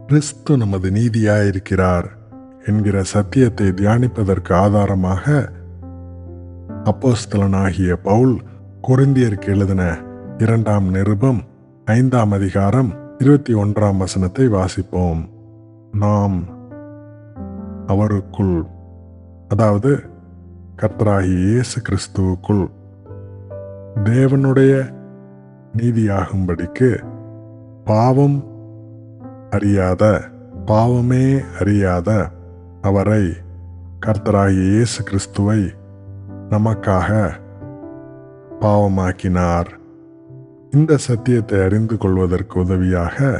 கிறிஸ்து நமது நீதியாயிருக்கிறார் என்கிற சத்தியத்தை தியானிப்பதற்கு ஆதாரமாக அப்போஸ்தலனாகிய பவுல் கொரிந்தியருக்கு எழுதின 2ஆம் நிருபம் 5ஆம் அதிகாரம் 21ஆம் வசனத்தை வாசிப்போம். நாம் அவருக்குள், அதாவது கர்த்தராகிய இயேசு கிறிஸ்துவுக்குள் தேவனுடைய நீதியாகும்படிக்கு பாவமே அறியாத அவரை, கர்த்தராகிய இயேசு கிறிஸ்துவை நமக்காக பாவமாக்கினார். இந்த சத்தியத்தை அறிந்து கொள்வதற்கு உதவியாக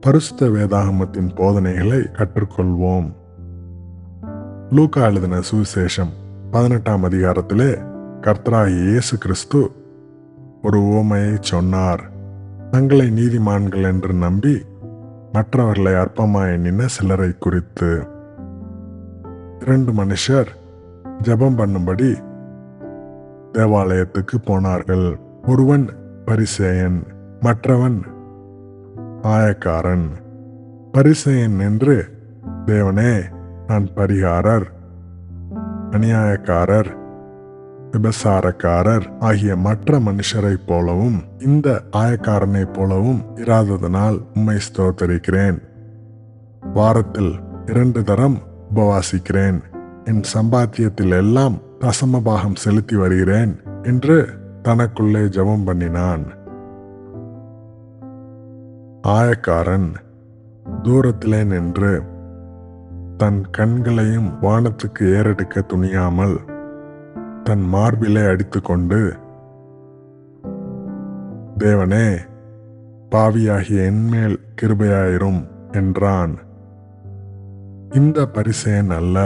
பரிசுத்த வேதாகமத்தின் போதனைகளை கற்றுக்கொள்வோம். லூக்கா எழுதின சுவிசேஷம் 18ஆம் அதிகாரத்திலே கர்த்தராகிய இயேசு கிறிஸ்து ஒரு உவமையை சொன்னார். தங்களை நீதிமான்கள் என்று நம்பி மற்றவர்களை அற்பமாய் எண்ணின சிலரை குறித்து. 2 மனுஷர் ஜெபம் பண்ணும்படி தேவாலயத்துக்கு போனார்கள். ஒருவன் பரிசேயன், மற்றவன் ஆயக்காரன். பரிசேயன் நின்று, தேவனே, நான் பரிகாரர், அநியாயக்காரர், விபசாரக்காரர் ஆகிய மற்ற மனுஷரைப் போலவும் இந்த ஆயக்காரனைப் போலவும் இராததனால் உம்மை ஸ்தோத்தரிக்கிறேன். வாரத்தில் 2 தரம் உபவாசிக்கிறேன். என் சம்பாத்தியத்தில் எல்லாம் தசமபாகம் செலுத்தி வருகிறேன் என்று தனக்குள்ளே ஜெபம் பண்ணினான். ஆயக்காரன் தூரத்திலே நின்று தன் கண்களையும் வானத்துக்கு ஏறெடுக்க துணியாமல் தன் மார்பிலே அடித்துக்கொண்டு, தேவனே, பாவியாகிய என்மேல் கிருபையாயிரும் என்றான். இந்த பரிசேயன் அல்ல,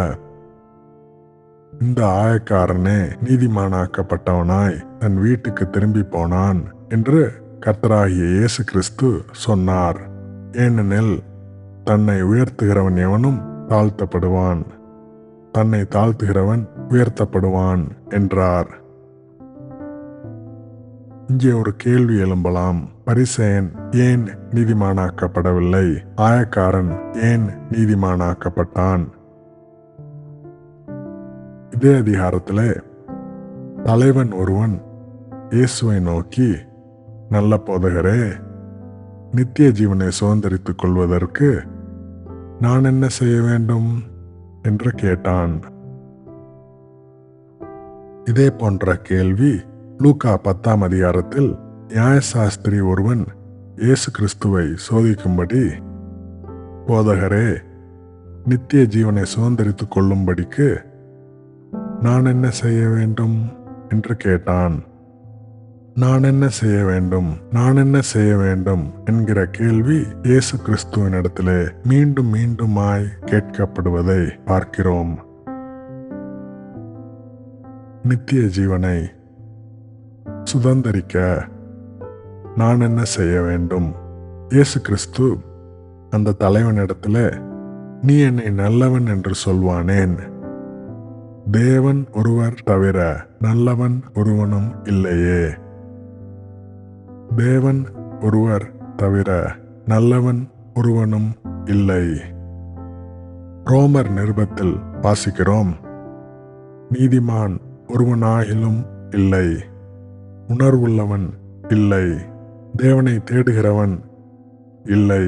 இந்த ஆயக்காரனே நீதிமானாக்கப்பட்டவனாய் தன் வீட்டுக்கு திரும்பி போனான் என்று கர்த்தராகிய இயேசு கிறிஸ்து சொன்னார். ஏனெனில் தன்னை உயர்த்துகிறவன் எவனும் தாழ்த்தப்படுவான், தன்னை தாழ்த்துகிறவன் உயர்த்தப்படுவான் என்றார். இங்கே ஒரு கேள்வி எழும்பலாம். பரிசேயன் ஏன் நீதிமானாக்கப்படவில்லை? ஆயக்காரன் ஏன் நீதிமானாக்கப்பட்டான்? இதே அதிகாரத்திலே தலைவன் ஒருவன் இயேசுவை நோக்கி, நல்ல போதகரே, நித்திய ஜீவனை சுதந்தரித்துக் கொள்வதற்கு நான் என்ன செய்ய வேண்டும் என்று கேட்டான். இதே போன்ற கேள்வி லூக்கா 10ஆம் அதிகாரத்தில் நியாயசாஸ்திரி ஒருவன் இயேசு கிறிஸ்துவை சோதிக்கும்படி, போதகரே, நித்திய ஜீவனை சுதந்தரித்துக் கொள்ளும்படிக்கு நான் என்ன செய்ய வேண்டும் என்று கேட்டான். நான் என்ன செய்ய வேண்டும் என்கிற கேள்வி இயேசு கிறிஸ்துவினிடத்திலே மீண்டும் மீண்டுமாய் கேட்கப்படுவதை பார்க்கிறோம். நித்திய ஜீவனை சுதந்தரிக்க நான் என்ன செய்ய வேண்டும்? இயேசு கிறிஸ்து அந்த தலைவனிடத்திலே, நீ என்னை நல்லவன் என்று சொல்வானேன்? தேவன் ஒருவர் தவிர நல்லவன் ஒருவனும் இல்லையே. தேவன் ஒருவர் தவிர நல்லவன் ஒருவனும் இல்லை. ரோமர் நிருபத்தில் வாசிக்கிறோம், நீதிமான் ஒருவனாகிலும் இல்லை, உணர்வுள்ளவன் இல்லை, தேவனை தேடுகிறவன் இல்லை,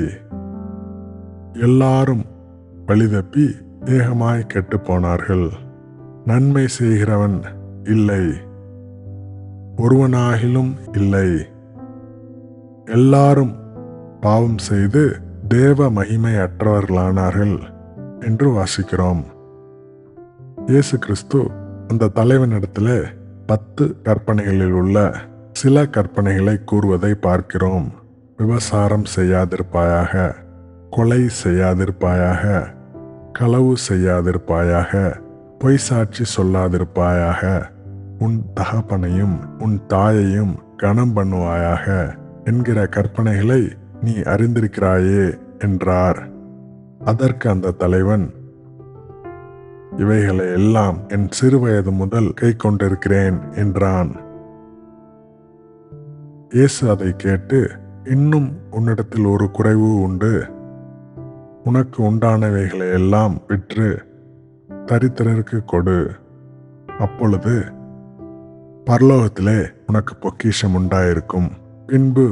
எல்லாரும் வழிதப்பி ஏகமாய் கெட்டு போனார்கள், நன்மை செய்கிறவன் இல்லை, ஒருவனாகிலும் இல்லை, எல்லாரும் பாவம் செய்து தேவ மகிமை அற்றவர்களானார்கள் என்று வாசிக்கிறோம். இயேசு கிறிஸ்து அந்த தலைவனிடத்தில் 10 கற்பனைகளில் உள்ள சில கற்பனைகளை கூறுவதை பார்க்கிறோம். விபசாரம் செய்யாதிருப்பாயாக, கொலை செய்யாதிருப்பாயாக, களவு செய்யாதிருப்பாயாக, பொய் சாட்சி சொல்லாதிருப்பாயாக, உன் தகப்பனையும் உன் தாயையும் கனம் பண்ணுவாயாக என்கிற கற்பனைகளை நீ அறிந்திருக்கிறாயே என்றார். அதற்கு அந்த தலைவன், இவைகளை எல்லாம் என் சிறுவயது முதல் கை கொண்டிருக்கிறேன் என்றான். இயேசு அதை கேட்டு, இன்னும் உன்னிடத்தில் ஒரு குறைவு உண்டு, உனக்கு உண்டானவைகளை எல்லாம் விற்று தரித்திரருக்கு கொடு. அப்பொழுது பரலோகத்திலே உனக்கு பொக்கிஷம் உண்டாயிருக்கும். பின்பு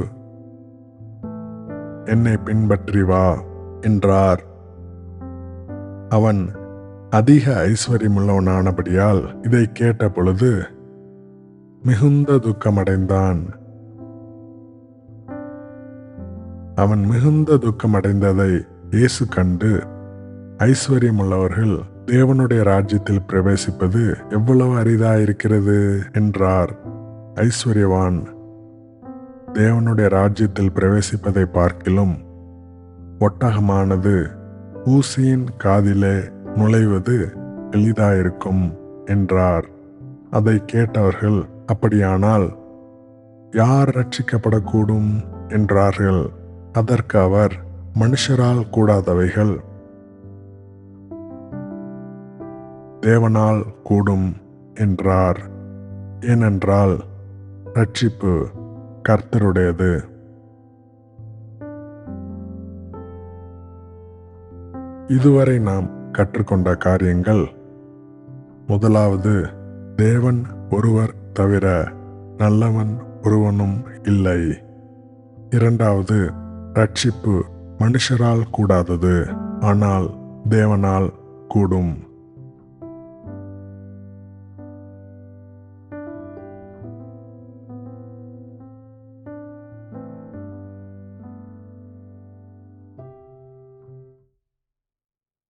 என்னை பின்பற்றி வா என்றார். அவன் அதிக ஐஸ்வர்யமுள்ளவனானபடியால் இதை கேட்ட பொழுது மிகுந்த துக்கமடைந்தான். அவன் மிகுந்த துக்கமடைந்ததை இயேசு கண்டு, ஐஸ்வர்யமுள்ளவர்கள் தேவனுடைய ராஜ்யத்தில் பிரவேசிப்பது எவ்வளவு அரிதாயிருக்கிறது என்றார். ஐஸ்வர்யவான் தேவனுடைய ராஜ்யத்தில் பிரவேசிப்பதை பார்க்கிலும் ஒட்டகமானது ஊசியின் காதிலே நுழைவது எளிதாயிருக்கும் என்றார். அதை கேட்டவர்கள், அப்படியானால் யார் ரட்சிக்கப்படக்கூடும் என்றார்கள். அதற்கு அவர், மனுஷரால் கூடாதவைகள் தேவனால் கூடும் என்றார். ஏனென்றால் ரட்சிப்பு கர்த்தருடையது. இதுவரை நாம் கற்றுக்கொண்ட காரியங்கள்: முதலாவது, தேவன் ஒருவர் தவிர நல்லவன் ஒருவனும் இல்லை. இரண்டாவது, ரட்சிப்பு மனுஷரால் கூடாதது, ஆனால் தேவனால் கூடும்.